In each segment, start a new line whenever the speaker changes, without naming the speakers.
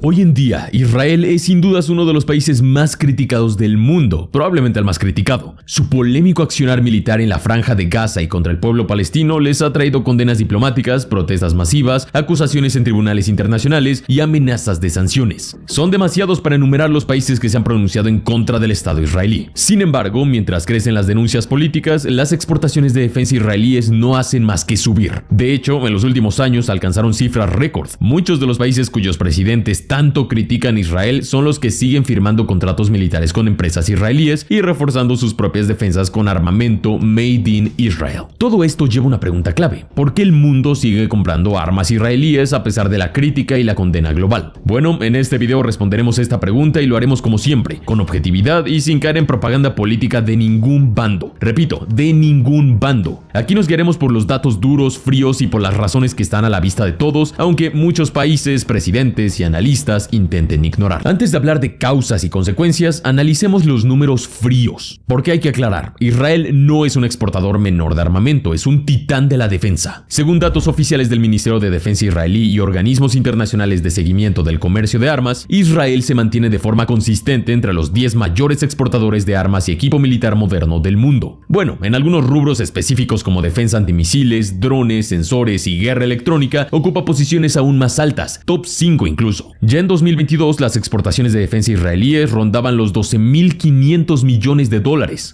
Hoy en día, Israel es sin dudas uno de los países más criticados del mundo, probablemente el más criticado. Su polémico accionar militar en la Franja de Gaza y contra el pueblo palestino les ha traído condenas diplomáticas, protestas masivas, acusaciones en tribunales internacionales y amenazas de sanciones. Son demasiados para enumerar los países que se han pronunciado en contra del Estado israelí. Sin embargo, mientras crecen las denuncias políticas, las exportaciones de defensa israelíes no hacen más que subir. De hecho, en los últimos años alcanzaron cifras récord. Muchos de los países cuyos presidentes tanto critican a Israel son los que siguen firmando contratos militares con empresas israelíes y reforzando sus propias defensas con armamento made in Israel. Todo esto lleva a una pregunta clave: ¿por qué el mundo sigue comprando armas israelíes a pesar de la crítica y la condena global? Bueno, en este video responderemos esta pregunta y lo haremos como siempre, con objetividad y sin caer en propaganda política de ningún bando. Repito, de ningún bando. Aquí nos guiaremos por los datos duros, fríos y por las razones que están a la vista de todos, aunque muchos países, presidentes y analistas intenten ignorar. Antes de hablar de causas y consecuencias, analicemos los números fríos. Porque hay que aclarar, Israel no es un exportador menor de armamento, es un titán de la defensa. Según datos oficiales del Ministerio de Defensa israelí y organismos internacionales de seguimiento del comercio de armas, Israel se mantiene de forma consistente entre los 10 mayores exportadores de armas y equipo militar moderno del mundo. Bueno, en algunos rubros específicos como defensa antimisiles, drones, sensores y guerra electrónica, ocupa posiciones aún más altas, top 5 incluso. Ya en 2022, las exportaciones de defensa israelíes rondaban los $12.500 millones,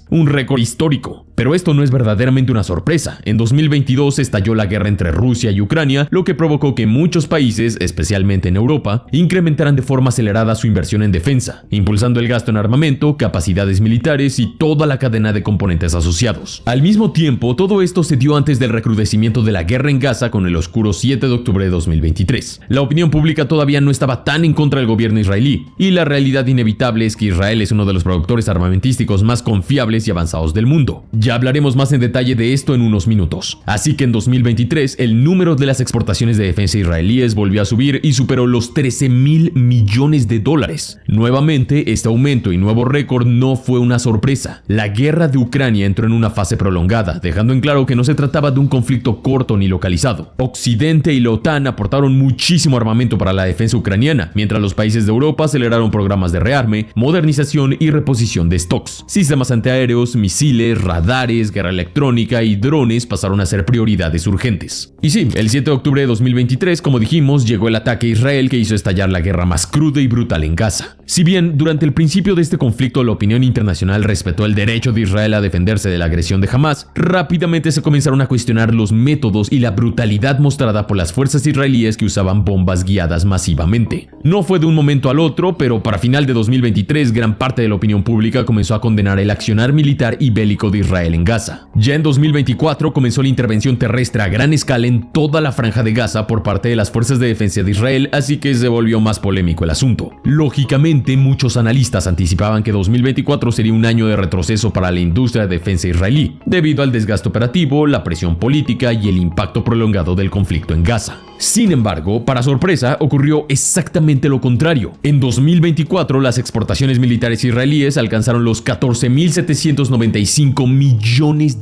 un récord histórico. Pero esto no es verdaderamente una sorpresa. En 2022 estalló la guerra entre Rusia y Ucrania, lo que provocó que muchos países, especialmente en Europa, incrementaran de forma acelerada su inversión en defensa, impulsando el gasto en armamento, capacidades militares y toda la cadena de componentes asociados. Al mismo tiempo, todo esto se dio antes del recrudecimiento de la guerra en Gaza con el oscuro 7 de octubre de 2023. La opinión pública todavía no estaba tan en contra del gobierno israelí, y la realidad inevitable es que Israel es uno de los productores armamentísticos más confiables y avanzados del mundo. Ya hablaremos más en detalle de esto en unos minutos. Así que en 2023, el número de las exportaciones de defensa israelíes volvió a subir y superó los $13.000 millones. Nuevamente, este aumento y nuevo récord no fue una sorpresa. La guerra de Ucrania entró en una fase prolongada, dejando en claro que no se trataba de un conflicto corto ni localizado. Occidente y la OTAN aportaron muchísimo armamento para la defensa ucraniana, mientras los países de Europa aceleraron programas de rearme, modernización y reposición de stocks. Sistemas antiaéreos, misiles, radares, guerra electrónica y drones pasaron a ser prioridades urgentes. Y sí, el 7 de octubre de 2023, como dijimos, llegó el ataque a Israel que hizo estallar la guerra más cruda y brutal en Gaza. Si bien durante el principio de este conflicto la opinión internacional respetó el derecho de Israel a defenderse de la agresión de Hamás, rápidamente se comenzaron a cuestionar los métodos y la brutalidad mostrada por las fuerzas israelíes que usaban bombas guiadas masivamente. No fue de un momento al otro, pero para final de 2023 gran parte de la opinión pública comenzó a condenar el accionar militar y bélico de Israel en Gaza. Ya en 2024 comenzó la intervención terrestre a gran escala en toda la Franja de Gaza por parte de las fuerzas de defensa de Israel, así que se volvió más polémico el asunto. Lógicamente, muchos analistas anticipaban que 2024 sería un año de retroceso para la industria de defensa israelí, debido al desgaste operativo, la presión política y el impacto prolongado del conflicto en Gaza. Sin embargo, para sorpresa, ocurrió exactamente lo contrario. En 2024, las exportaciones militares israelíes alcanzaron los $14.795 millones,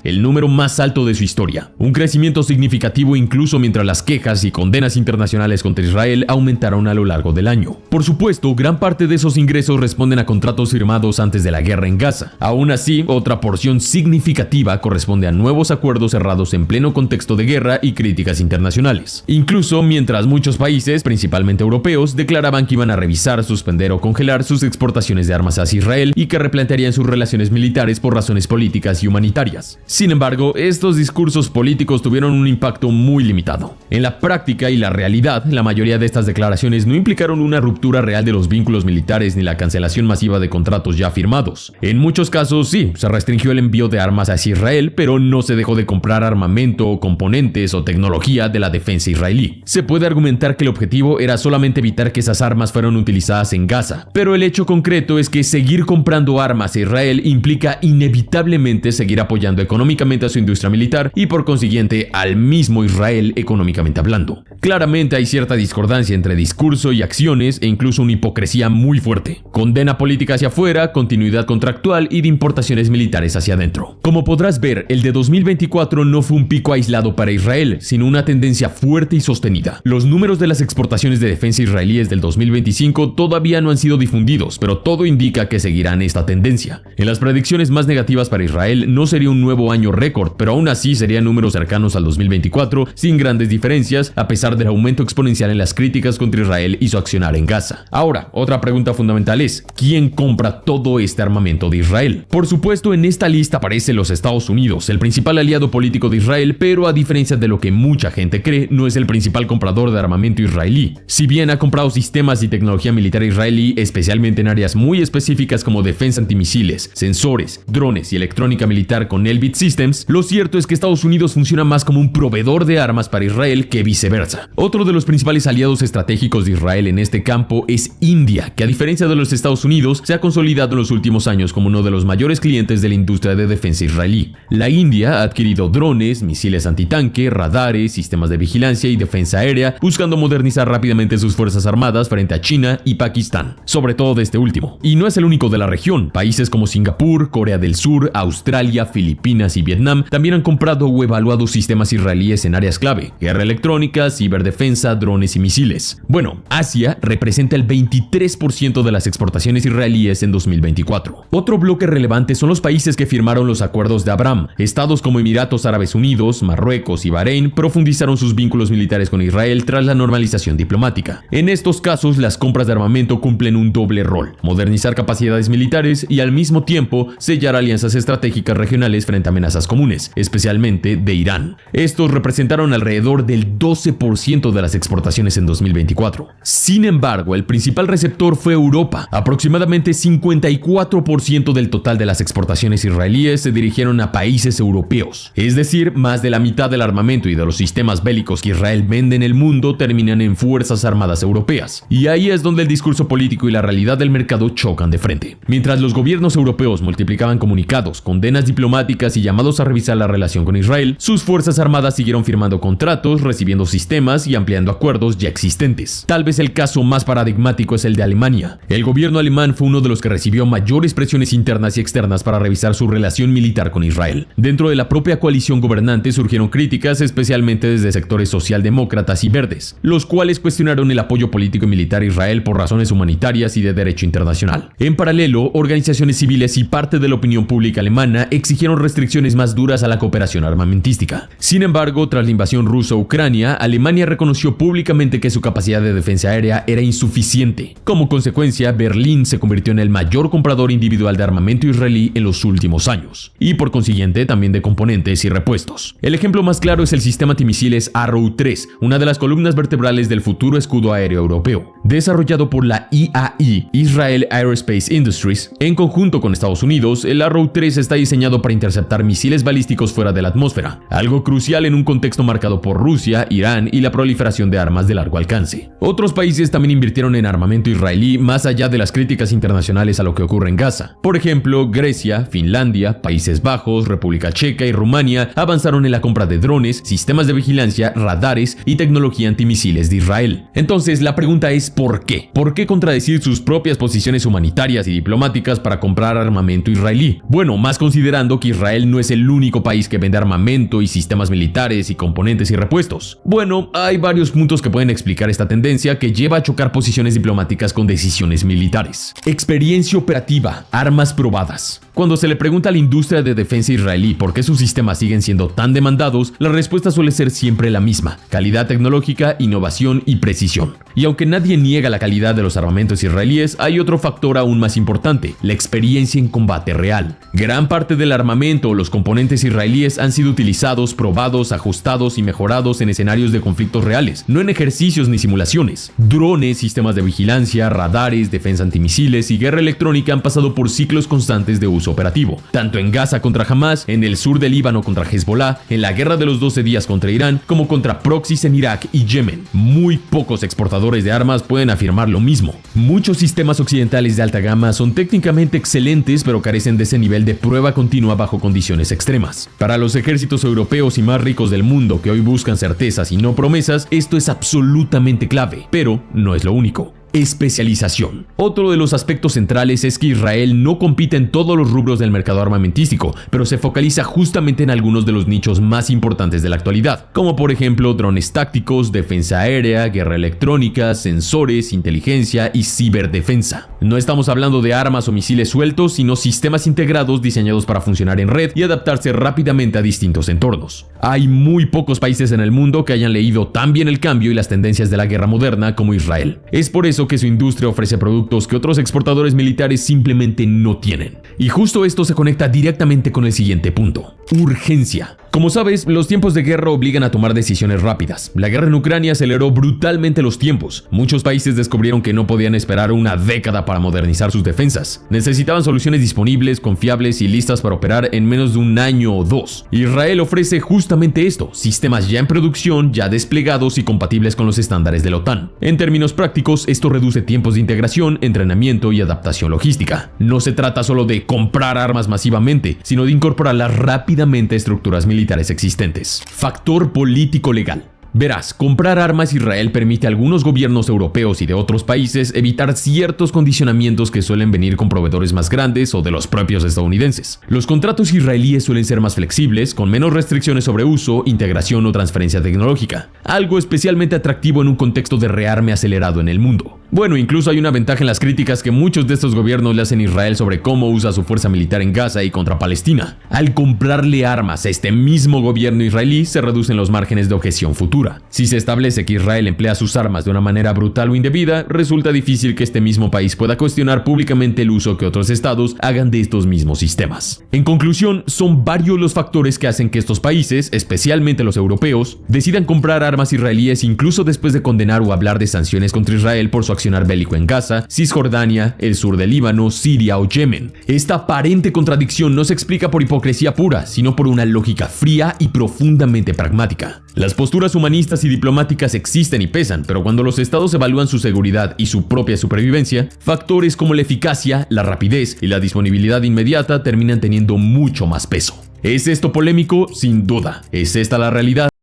el número más alto de su historia. Un crecimiento significativo incluso mientras las quejas y condenas internacionales contra Israel aumentaron a lo largo del año. Por supuesto, gran parte de esos ingresos responden a contratos firmados antes de la guerra en Gaza. Aún así, otra porción significativa corresponde a nuevos acuerdos cerrados en pleno contexto de guerra y críticas internacionales. Incluso mientras muchos países, principalmente europeos, declaraban que iban a revisar, suspender o congelar sus exportaciones de armas hacia Israel y que replantearían sus relaciones militares por razones políticas y humanitarias. Sin embargo, estos discursos políticos tuvieron un impacto muy limitado. En la práctica y la realidad, la mayoría de estas declaraciones no implicaron una ruptura real de los vínculos militares ni la cancelación masiva de contratos ya firmados. En muchos casos sí, se restringió el envío de armas hacia Israel, pero no se dejó de comprar armamento, componentes o tecnología de la defensa israelí. Se puede argumentar que el objetivo era solamente evitar que esas armas fueran utilizadas en Gaza, pero el hecho concreto es que seguir comprando armas a Israel implica inevitablemente seguir apoyando económicamente a su industria militar y por consiguiente al mismo Israel económicamente hablando. Claramente hay cierta discordancia entre discurso y acciones e incluso una hipocresía muy fuerte. Condena política hacia afuera, continuidad contractual y de importaciones militares hacia adentro. Como podrás ver, el de 2024 no fue un pico aislado para Israel, sino una tendencia fuerte y sostenida. Los números de las exportaciones de defensa israelíes del 2025 todavía no han sido difundidos, pero todo indica que seguirán esta tendencia. En las predicciones más negativas para Israel no sería un nuevo año récord, pero aún así serían números cercanos al 2024 sin grandes diferencias, a pesar del aumento exponencial en las críticas contra Israel y su accionar en Gaza. Ahora, otra pregunta fundamental es, ¿quién compra todo este armamento de Israel? Por supuesto, en esta lista aparece los Estados Unidos, el principal aliado político de Israel, pero a diferencia de lo que mucha gente cree, no es el principal comprador de armamento israelí. Si bien ha comprado sistemas y tecnología militar israelí, especialmente en áreas muy específicas como defensa antimisiles, sensores, drones y electrónica militar con Elbit Systems, lo cierto es que Estados Unidos funciona más como un proveedor de armas para Israel que viceversa. Otro de los principales aliados estratégicos de Israel en este campo es India, que a diferencia de los Estados Unidos, se ha consolidado en los últimos años como uno de los mayores clientes de la industria de defensa israelí. La India ha adquirido drones, misiles antitanque, radares, sistemas de vigilancia y defensa aérea, buscando modernizar rápidamente sus fuerzas armadas frente a China y Pakistán, sobre todo de este último. Y no es el único de la región. Países como Singapur, Corea del Sur, Australia, Filipinas y Vietnam también han comprado o evaluado sistemas israelíes en áreas clave: guerra electrónica, ciberdefensa, drones y misiles. Bueno, Asia representa el 23% de las exportaciones israelíes en 2024. Otro bloque relevante son los países que firmaron los acuerdos de Abraham. Estados como Emiratos Árabes Unidos, Marruecos y Bahrein profundizaron sus vínculos militares con Israel tras la normalización diplomática. En estos casos, las compras de armamento cumplen un doble rol: modernizar capacidades militares y al mismo tiempo sellar alianzas estratégicas regionales frente a amenazas comunes, especialmente de Irán. Estos representaron alrededor del 12% de las exportaciones en 2024. Sin embargo, el principal receptor fue Europa. Aproximadamente 54% del total de las exportaciones israelíes se dirigieron a países europeos. Es decir, más de la mitad del armamento y de los sistemas bélicos que Israel vende en el mundo terminan en fuerzas armadas europeas. Y ahí es donde el discurso político y la realidad del mercado chocan de frente. Mientras los gobiernos europeos multiplicaban comunicados, condenas diplomáticas y llamados a revisar la relación con Israel, sus fuerzas armadas siguieron firmando contratos, recibiendo sistemas y ampliando acuerdos ya existentes. Tal vez el caso más paradigmático es el de Alemania. El gobierno alemán fue uno de los que recibió mayores presiones internas y externas para revisar su relación militar con Israel. Dentro de la propia coalición gobernante surgieron críticas, especialmente desde sectores socialdemócratas y verdes, los cuales cuestionaron el apoyo político y militar a Israel por razones humanitarias y de derecho internacional. En paralelo, organizaciones civiles y parte de la opinión pública alemana exigieron restricciones más duras a la cooperación armamentística. Sin embargo, tras la invasión rusa a Ucrania, Alemania reconoció públicamente que su capacidad de defensa aérea era insuficiente. Como consecuencia, Berlín se convirtió en el mayor comprador individual de armamento israelí en los últimos años, y por consiguiente también de componentes y repuestos. El ejemplo más claro es el sistema antimisiles Arrow 3, una de las columnas vertebrales del futuro escudo aéreo europeo. Desarrollado por la IAI, Israel Aerospace Industries, en conjunto con Estados Unidos, el Arrow 3 está diseñado para interceptar misiles balísticos fuera de la atmósfera, algo crucial en un contexto marcado por Rusia, Irán y la proliferación de armas de largo alcance. Otros países también invirtieron en armamento israelí más allá de las críticas internacionales a lo que ocurre en Gaza. Por ejemplo, Grecia, Finlandia, Países Bajos, República Checa y Rumania avanzaron en la compra de drones, sistemas de vigilancia, radares y tecnología antimisiles de Israel. Entonces, la pregunta es ¿por qué? ¿Por qué contradecir sus propias posiciones humanitarias y diplomáticas para comprar armamento israelí? Bueno, más considerando que Israel no es el único país que vende armamento y sistemas militares y componentes y repuestos. Bueno, hay varios puntos que pueden explicar esta tendencia que lleva a chocar posiciones diplomáticas con decisiones militares. Experiencia operativa, armas probadas. Cuando se le pregunta a la industria de defensa israelí por qué sus sistemas siguen siendo tan demandados, la respuesta suele ser siempre la misma: calidad tecnológica, innovación y precisión. Y aunque nadie niega la calidad de los armamentos israelíes, hay otro factor aún más importante: la experiencia en combate real. Gran parte del armamento o los componentes israelíes han sido utilizados, probados, ajustados y mejorados en escenarios de conflictos reales, no en ejercicios ni simulaciones. Drones, sistemas de vigilancia, radares, defensa antimisiles y guerra electrónica han pasado por ciclos constantes de uso operativo, tanto en Gaza contra Hamas, en el sur del Líbano contra Hezbollah, en la guerra de los 12 días contra Irán, como contra proxies en Irak y Yemen. Muy pocos exportadores de armas pueden afirmar lo mismo. Muchos sistemas occidentales de alta gama son técnicamente excelentes, pero carecen de ese nivel de prueba continua bajo condiciones extremas. Para los ejércitos europeos y más ricos del mundo que hoy buscan certezas y no promesas, esto es absolutamente clave, pero no es lo único. Especialización. Otro de los aspectos centrales es que Israel no compite en todos los rubros del mercado armamentístico, pero se focaliza justamente en algunos de los nichos más importantes de la actualidad, como por ejemplo drones tácticos, defensa aérea, guerra electrónica, sensores, inteligencia y ciberdefensa. No estamos hablando de armas o misiles sueltos, sino sistemas integrados diseñados para funcionar en red y adaptarse rápidamente a distintos entornos. Hay muy pocos países en el mundo que hayan leído tan bien el cambio y las tendencias de la guerra moderna como Israel. Es por eso que su industria ofrece productos que otros exportadores militares simplemente no tienen. Y justo esto se conecta directamente con el siguiente punto: urgencia. Como sabes, los tiempos de guerra obligan a tomar decisiones rápidas. La guerra en Ucrania aceleró brutalmente los tiempos. Muchos países descubrieron que no podían esperar una década para modernizar sus defensas. Necesitaban soluciones disponibles, confiables y listas para operar en menos de un año o dos. Israel ofrece justamente esto: sistemas ya en producción, ya desplegados y compatibles con los estándares de la OTAN. En términos prácticos, esto reduce tiempos de integración, entrenamiento y adaptación logística. No se trata solo de comprar armas masivamente, sino de incorporarlas rápidamente a estructuras militares existentes. Factor político legal. Verás, comprar armas Israel permite a algunos gobiernos europeos y de otros países evitar ciertos condicionamientos que suelen venir con proveedores más grandes o de los propios estadounidenses. Los contratos israelíes suelen ser más flexibles, con menos restricciones sobre uso, integración o transferencia tecnológica, algo especialmente atractivo en un contexto de rearme acelerado en el mundo. Bueno, incluso hay una ventaja en las críticas que muchos de estos gobiernos le hacen a Israel sobre cómo usa su fuerza militar en Gaza y contra Palestina. Al comprarle armas a este mismo gobierno israelí, se reducen los márgenes de objeción futura. Si se establece que Israel emplea sus armas de una manera brutal o indebida, resulta difícil que este mismo país pueda cuestionar públicamente el uso que otros estados hagan de estos mismos sistemas. En conclusión, son varios los factores que hacen que estos países, especialmente los europeos, decidan comprar armas israelíes incluso después de condenar o hablar de sanciones contra Israel por su accionar bélico en Gaza, Cisjordania, el sur del Líbano, Siria o Yemen. Esta aparente contradicción no se explica por hipocresía pura, sino por una lógica fría y profundamente pragmática. Las posturas humanistas y diplomáticas existen y pesan, pero cuando los estados evalúan su seguridad y su propia supervivencia, factores como la eficacia, la rapidez y la disponibilidad inmediata terminan teniendo mucho más peso. ¿Es esto polémico? Sin duda. ¿Es esta la realidad?